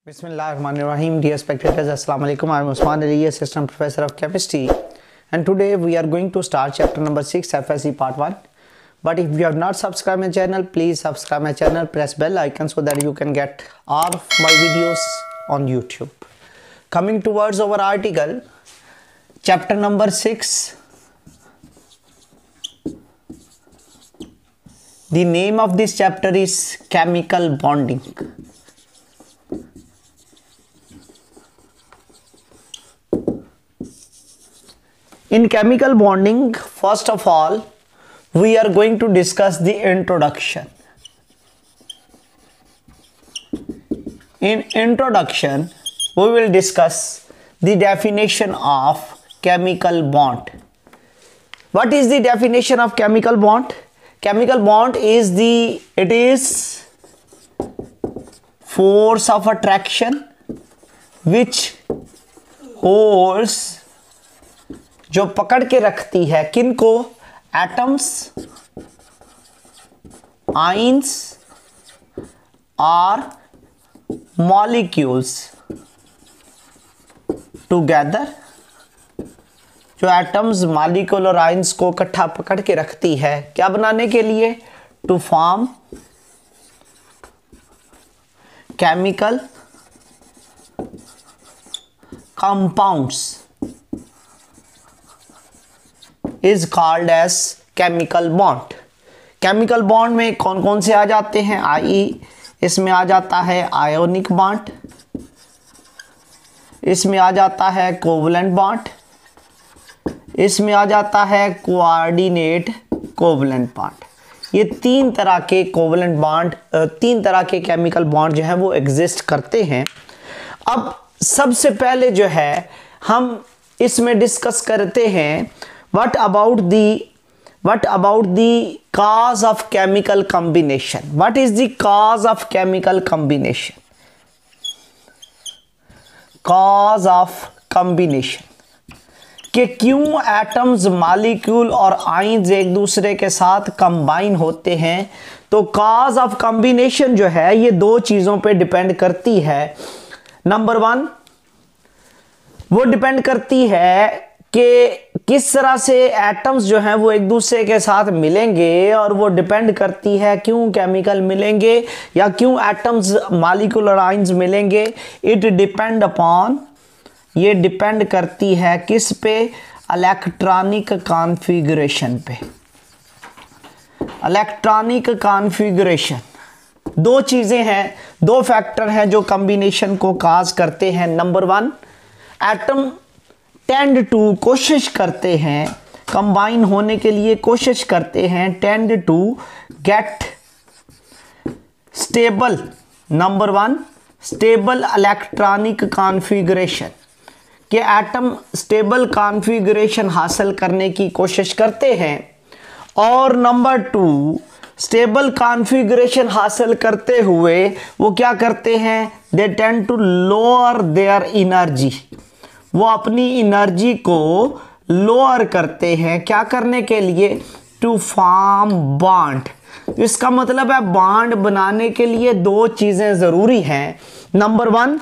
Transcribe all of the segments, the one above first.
Bismillahirrahmanirrahim. Dear spectators, Assalamu alaikum. I am Usman Ali, Assistant Professor of Chemistry, and today we are going to start chapter number 6 FSC part 1. But if you have not subscribed my channel, please subscribe my channel, press bell icon so that you can get all of my videos on YouTube. Coming towards our article, chapter number 6. The name of this chapter is chemical bonding. In chemical bonding, first of all, we are going to discuss the introduction. In introduction, we will discuss the definition of chemical bond. What is the definition of chemical bond? Chemical bond is force of attraction which holds, जो पकड़ के रखती है किनको? Atoms, ions और molecules together. जो atoms, molecule और ions को इकट्ठा पकड़ के रखती है, क्या बनाने के लिए? To form chemical compounds is called as chemical bond. Chemical bond में कौन कौन से आ जाते हैं? इसमें आ जाता है आयोनिक बॉन्ड, इसमें आ जाता है कोवलेंट बॉन्ड, इसमें आ जाता है कोऑर्डिनेट कोवलेंट बॉन्ड। ये तीन तरह के कोवलेंट बॉन्ड, तीन तरह के केमिकल बॉन्ड जो है वो एग्जिस्ट करते हैं। अब सबसे पहले जो है हम इसमें डिस्कस करते हैं what about the cause of chemical combination. What is the cause of chemical combination? Cause of combination कि क्यों एटम्स, मॉलिक्यूल और आइंस एक दूसरे के साथ कंबाइन होते हैं। तो कॉज ऑफ कॉम्बिनेशन जो है ये दो चीजों पे डिपेंड करती है। नंबर वन, वो डिपेंड करती है कि किस तरह से एटम्स जो हैं वो एक दूसरे के साथ मिलेंगे, और वो डिपेंड करती है क्यों केमिकल मिलेंगे या क्यों एटम्स, मॉलिक्यूल और आइंस मिलेंगे। इट डिपेंड अपॉन, ये डिपेंड करती है किस पे? इलेक्ट्रॉनिक कॉन्फ़िगरेशन पे। इलेक्ट्रॉनिक कॉन्फ़िगरेशन, दो चीज़ें हैं, दो फैक्टर हैं जो कॉम्बिनेशन को काज करते हैं। Number one, atom tend to, कोशिश करते हैं, कंबाइन होने के लिए कोशिश करते हैं, tend to get stable, number one, stable electronic configuration, कि एटम स्टेबल कॉन्फ़िगरेशन हासिल करने की कोशिश करते हैं। और नंबर टू, स्टेबल कॉन्फ़िगरेशन हासिल करते हुए वो क्या करते हैं? They tend to lower their energy, वो अपनी एनर्जी को लोअर करते हैं। क्या करने के लिए? To form bond. इसका मतलब है बॉन्ड बनाने के लिए दो चीज़ें ज़रूरी हैं। नंबर वन,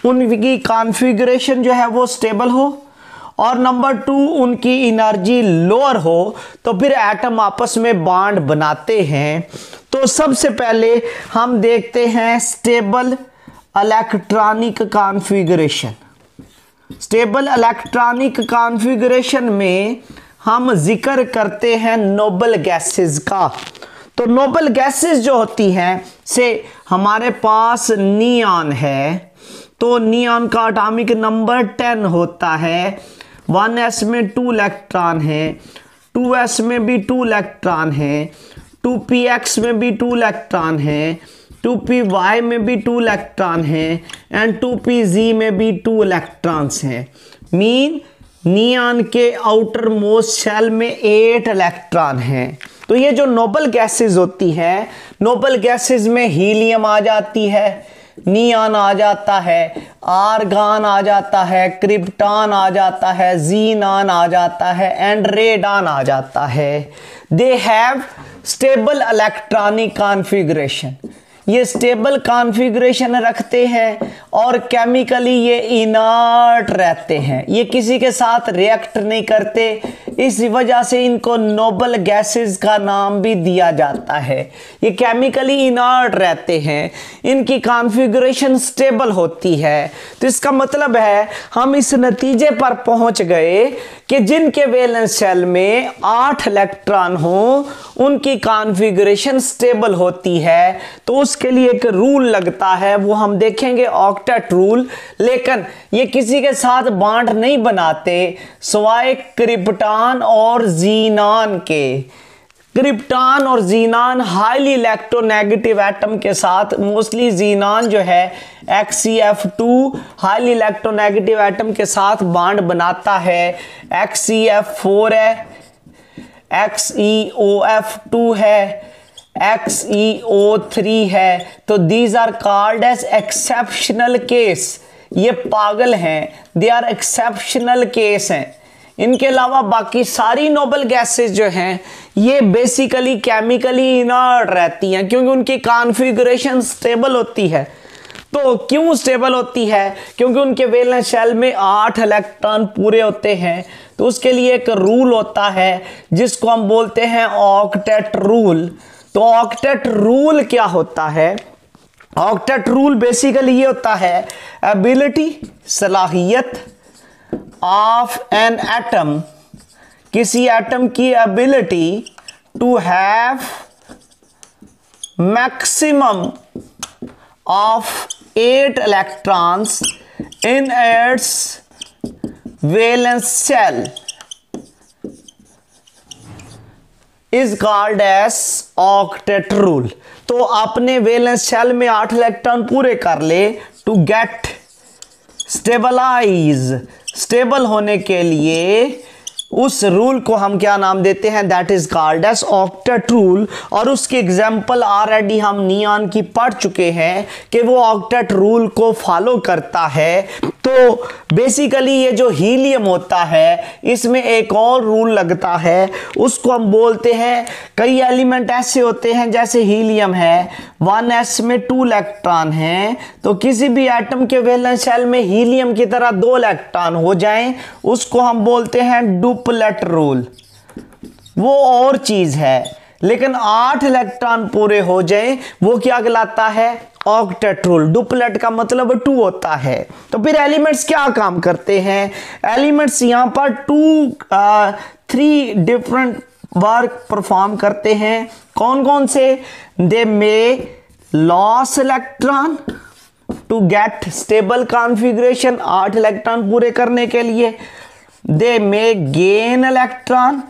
उनकी कॉन्फ़िगरेशन जो है वो स्टेबल हो, और नंबर टू, उनकी एनर्जी लोअर हो, तो फिर एटम आपस में बॉन्ड बनाते हैं। तो सबसे पहले हम देखते हैं stable electronic configuration. Stable electronic configuration में हम जिक्र करते हैं नोबल गैसेस का। तो नोबल गैसेस जो होती हैं, से हमारे पास नियॉन है, तो नियॉन का एटॉमिक नंबर 10 होता है। 1s में 2 इलेक्ट्रॉन है, 2s में भी 2 इलेक्ट्रॉन है, 2px में भी 2 इलेक्ट्रॉन है, 2py में भी 2 इलेक्ट्रॉन है, एंड 2pz में भी 2 इलेक्ट्रॉन्स हैं। मीन नियॉन के आउटर मोस्ट शेल में 8 इलेक्ट्रॉन हैं। तो ये जो नोबल गैसेस होती हैं, नोबल गैसेस में हीलियम आ जाती है, नियॉन आ जाता है, आर्गॉन आ जाता है, क्रिप्टॉन आ जाता है, जीनॉन आ जाता है, एंड रेडॉन आ जाता है। They have stable electronic configuration. ये स्टेबल कॉन्फ़िगरेशन रखते हैं और केमिकली ये इनर्ट रहते हैं, ये किसी के साथ रिएक्ट नहीं करते, इस वजह से इनको नोबल गैसेस का नाम भी दिया जाता है। ये केमिकली इनर्ट रहते हैं, इनकी कॉन्फ़िगरेशन स्टेबल होती है। तो इसका मतलब है हम इस नतीजे पर पहुंच गए कि जिनके वैलेंस शेल में 8 इलेक्ट्रॉन हो उनकी कॉन्फ़िगरेशन स्टेबल होती है। तो उसके लिए एक रूल लगता है, वो हम देखेंगे ऑक्टेट रूल। लेकिन ये किसी के साथ बॉन्ड नहीं बनाते सिवाय क्रिप्टॉन और ज़ीनान के। क्रिप्टॉन और ज़ीनान हाईली इलेक्ट्रोनेगेटिव एटम के साथ, मोस्टली ज़ीनान जो है XeF2 हाईली इलेक्ट्रोनेगेटिव एटम के साथ बॉन्ड बनाता है। XeF4 है, XeOF2 है, XeO3 है। तो these are called as exceptional case. ये पागल हैं, दे आर एक्सेप्शनल केस हैं। इनके अलावा बाकी सारी नोबल गैसेस जो हैं ये बेसिकली केमिकली इनर्ट रहती हैं, क्योंकि उनकी कॉन्फ़िगरेशन स्टेबल होती है। तो क्यों स्टेबल होती है? क्योंकि उनके वैलेंस शेल में 8 इलेक्ट्रॉन पूरे होते हैं। तो उसके लिए एक रूल होता है जिसको हम बोलते हैं ऑक्टेट रूल। तो ऑक्टेट रूल क्या होता है? ऑक्टेट रूल बेसिकली ये होता है एबिलिटी, सलाहियत ऑफ एन एटम, किसी एटम की ability to have maximum of 8 electrons in its valence shell is called as octet rule. तो आपने वैलेंस शेल में 8 इलेक्ट्रॉन पूरे कर ले टू गेट स्टेबलाइज, स्टेबल होने के लिए उस रूल को हम क्या नाम देते हैं? That is called as octet rule. और उसकी एग्जांपल ऑलरेडी हम नियॉन की पढ़ चुके हैं कि वो ऑक्टेट रूल को फॉलो करता है। तो बेसिकली ये जो हीलियम होता है इसमें एक और रूल लगता है, उसको हम बोलते हैं, कई एलिमेंट ऐसे होते हैं जैसे हीलियम है 1s में 2 इलेक्ट्रॉन हैं, तो किसी भी एटम के वैलेंस शेल में हीलियम की तरह 2 इलेक्ट्रॉन हो जाएं, उसको हम बोलते हैं डुप्लेट रूल। वो और चीज है, लेकिन 8 इलेक्ट्रॉन पूरे हो जाएं वो क्या कहलाता है? Octet rule. डुप्लेट का मतलब 2 होता है। तो फिर एलिमेंट्स क्या काम करते हैं? एलिमेंट्स यहां पर 3 डिफरेंट वर्क परफॉर्म करते हैं। कौन कौन से? They may lose electron to get stable configuration, 8 electron पूरे करने के लिए। दे मे गेन इलेक्ट्रॉन,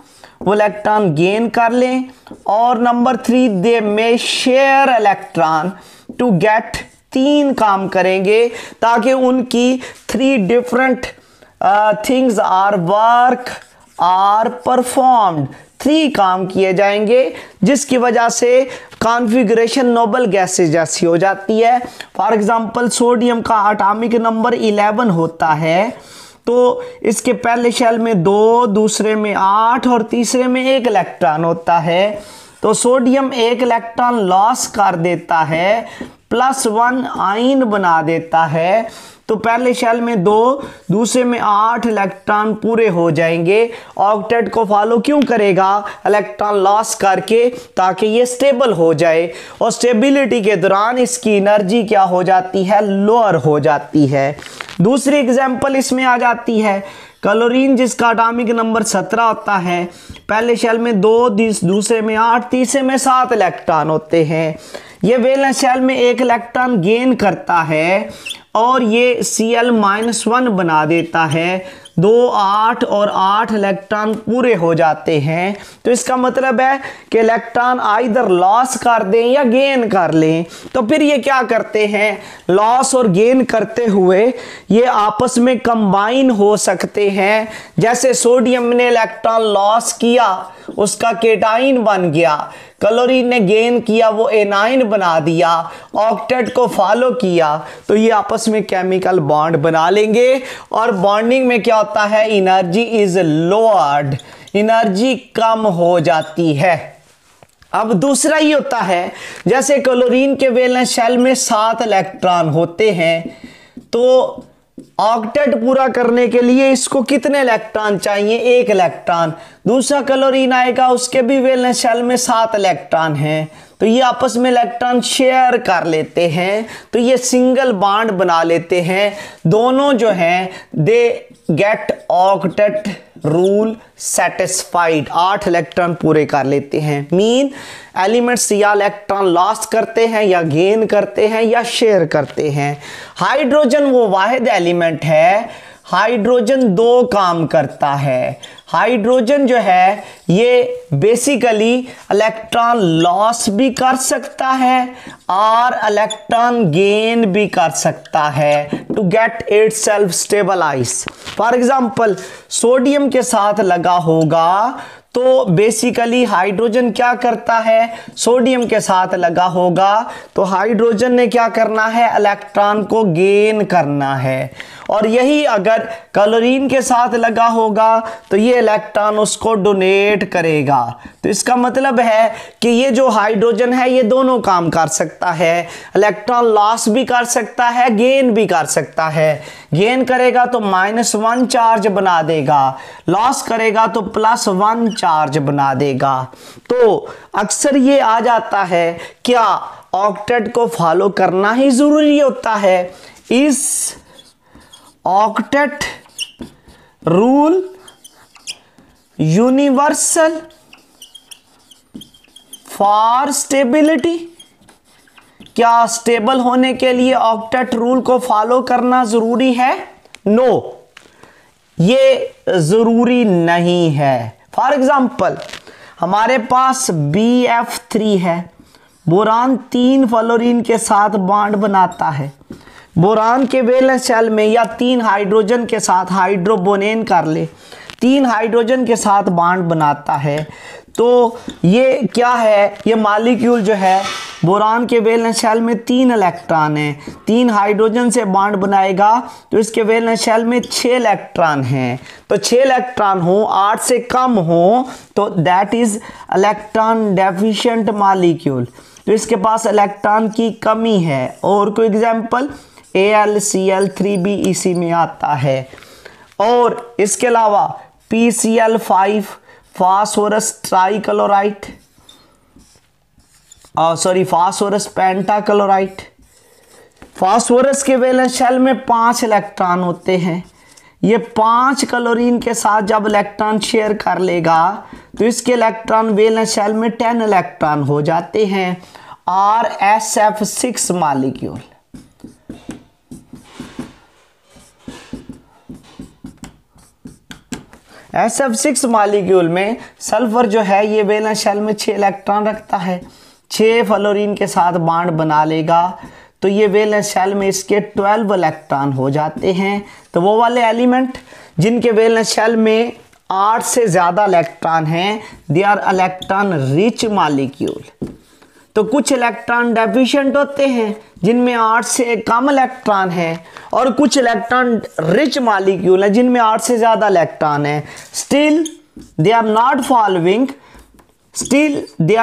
वो इलेक्ट्रॉन गेन कर लें। और number 3 they may share electron to get, 3 काम करेंगे ताकि उनकी 3 different things are work are performed, 3 काम किए जाएंगे जिसकी वजह से कॉन्फ़िगरेशन नोबल गैसेस जैसी हो जाती है। फॉर एग्जांपल सोडियम का एटॉमिक नंबर 11 होता है, तो इसके पहले शेल में 2, दूसरे में 8 और तीसरे में 1 इलेक्ट्रॉन होता है। तो सोडियम 1 इलेक्ट्रॉन लॉस कर देता है, +1 आयन बना देता है। तो पहले शेल में 2, दूसरे में 8 इलेक्ट्रॉन पूरे हो जाएंगे। ऑक्टेट को फॉलो क्यों करेगा? इलेक्ट्रॉन लॉस करके, ताकि ये स्टेबल हो जाए। और स्टेबिलिटी के दौरान इसकी एनर्जी क्या हो जाती है? लोअर हो जाती है। दूसरी एग्जांपल इसमें आ जाती है क्लोरीन, जिसका एटॉमिक नंबर 17 होता है। पहले शेल में 2, दूसरे में 8, तीसरे में 7 इलेक्ट्रॉन होते हैं। ये वैलेंस शेल में 1 इलेक्ट्रॉन गेन करता है और ये Cl-1 बना देता है। 2, 8 और 8 इलेक्ट्रॉन पूरे हो जाते हैं। तो इसका मतलब है कि इलेक्ट्रॉन आइदर लॉस कर दें या गेन कर लें। तो फिर ये क्या करते हैं? लॉस और गेन करते हुए ये आपस में कंबाइन हो सकते हैं। जैसे सोडियम ने इलेक्ट्रॉन लॉस किया, उसका केटाइन बन गया। क्लोरीन ने गेन किया, वो एनाइन बना दिया। ऑक्टेट को फॉलो किया तो ये आपस में केमिकल बॉन्ड बना लेंगे। और बॉन्डिंग में क्या होता है? एनर्जी इज लोअर्ड, एनर्जी कम हो जाती है। अब दूसरा ही होता है, जैसे क्लोरीन के वैलेंस शेल में 7 इलेक्ट्रॉन होते हैं, तो ऑक्टेट पूरा करने के लिए इसको कितने इलेक्ट्रॉन चाहिए? 1 इलेक्ट्रॉन। दूसरा क्लोरीन आएगा, उसके भी वैलेंस शेल में 7 इलेक्ट्रॉन हैं, तो ये आपस में इलेक्ट्रॉन शेयर कर लेते हैं, तो ये सिंगल बॉन्ड बना लेते हैं। दोनों जो हैं they get octet rule satisfied, 8 electron पूरे कर लेते हैं। मीन एलिमेंट्स या इलेक्ट्रॉन लॉस करते हैं या गेन करते हैं या शेयर करते हैं। हाइड्रोजन वो वाहिद एलिमेंट है, हाइड्रोजन 2 काम करता है। हाइड्रोजन जो है ये बेसिकली इलेक्ट्रॉन लॉस भी कर सकता है और इलेक्ट्रॉन गेन भी कर सकता है to get itself stabilize. For example sodium के साथ लगा होगा तो बेसिकली हाइड्रोजन क्या करता है? सोडियम के साथ लगा होगा तो हाइड्रोजन ने क्या करना है? इलेक्ट्रॉन को गेन करना है। और यही अगर क्लोरीन के साथ लगा होगा तो ये इलेक्ट्रॉन उसको डोनेट करेगा। तो इसका मतलब है कि ये जो हाइड्रोजन है ये दोनों काम कर सकता है, इलेक्ट्रॉन लॉस भी कर सकता है, गेन भी कर सकता है। गेन करेगा तो -1 चार्ज बना देगा, लॉस करेगा तो +1 चार्ज बना देगा। तो अक्सर ये आ जाता है, क्या ऑक्टेट को फॉलो करना ही जरूरी होता है? इस octet rule universal for stability, क्या स्टेबल होने के लिए ऑक्टेट रूल को फॉलो करना जरूरी है? नो, ये जरूरी नहीं है। फॉर एग्जाम्पल हमारे पास BF3 है, बोरान 3 फ्लोरीन के साथ बॉन्ड बनाता है। बोरान के वैलेंस शेल में या 3 हाइड्रोजन के साथ हाइड्रोबोनेन कर ले, 3 हाइड्रोजन के साथ बॉन्ड बनाता है। तो ये क्या है? ये मॉलिक्यूल जो है बोरान के वैलेंस शेल में 3 इलेक्ट्रॉन हैं, 3 हाइड्रोजन से बॉन्ड बनाएगा तो इसके वैलेंस शेल में 6 इलेक्ट्रॉन हैं। तो 6 इलेक्ट्रॉन हो, 8 से कम हो तो that is electron deficient molecule, तो इसके पास इलेक्ट्रॉन की कमी है। और कोई एग्जांपल AlCl3 भी इसी में आता है। और इसके अलावा PCl5 phosphorus trichloride, phosphorus pentachloride. Phosphorus के वैलेंस शेल में 5 इलेक्ट्रॉन होते हैं। ये 5 क्लोरीन के साथ जब इलेक्ट्रॉन शेयर कर लेगा तो इसके इलेक्ट्रॉन वैलेंस शेल में 10 इलेक्ट्रॉन हो जाते हैं। और SF6 मॉलिक्यूल, SF6 मॉलिक्यूल में सल्फर जो है ये वैलेंस शेल में 6 इलेक्ट्रॉन रखता है, 6 फ्लोरीन के साथ बॉन्ड बना लेगा तो ये वैलेंस शेल में इसके 12 इलेक्ट्रॉन हो जाते हैं। तो वो वाले एलिमेंट जिनके वैलेंस शेल में 8 से ज़्यादा इलेक्ट्रॉन हैं, they are electron rich molecule. तो कुछ इलेक्ट्रॉन डेफिशिएंट होते हैं जिनमें 8 से कम इलेक्ट्रॉन है, और कुछ इलेक्ट्रॉन रिच मॉलिक्यूल है जिनमें 8 से ज़्यादा इलेक्ट्रॉन है। Still they are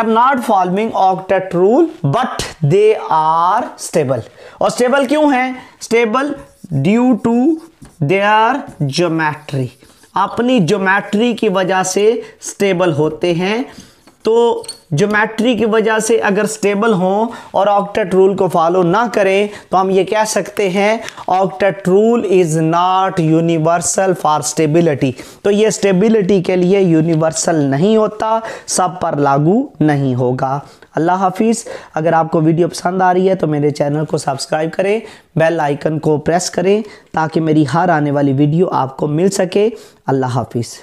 not following octet rule but they are stable. और स्टेबल क्यों है? Stable due to their geometry, अपनी ज्योमेट्री की वजह से स्टेबल होते हैं। तो ज्योमेट्री की वजह से अगर स्टेबल हों और ऑक्टेट रूल को फॉलो ना करें तो हम ये कह सकते हैं octet rule is not universal for stability. तो ये स्टेबिलिटी के लिए यूनिवर्सल नहीं होता, सब पर लागू नहीं होगा। अल्लाह हाफिज़। अगर आपको वीडियो पसंद आ रही है तो मेरे चैनल को सब्सक्राइब करें, बेल आइकन को प्रेस करें ताकि मेरी हर आने वाली वीडियो आपको मिल सके। अल्लाह हाफिज़।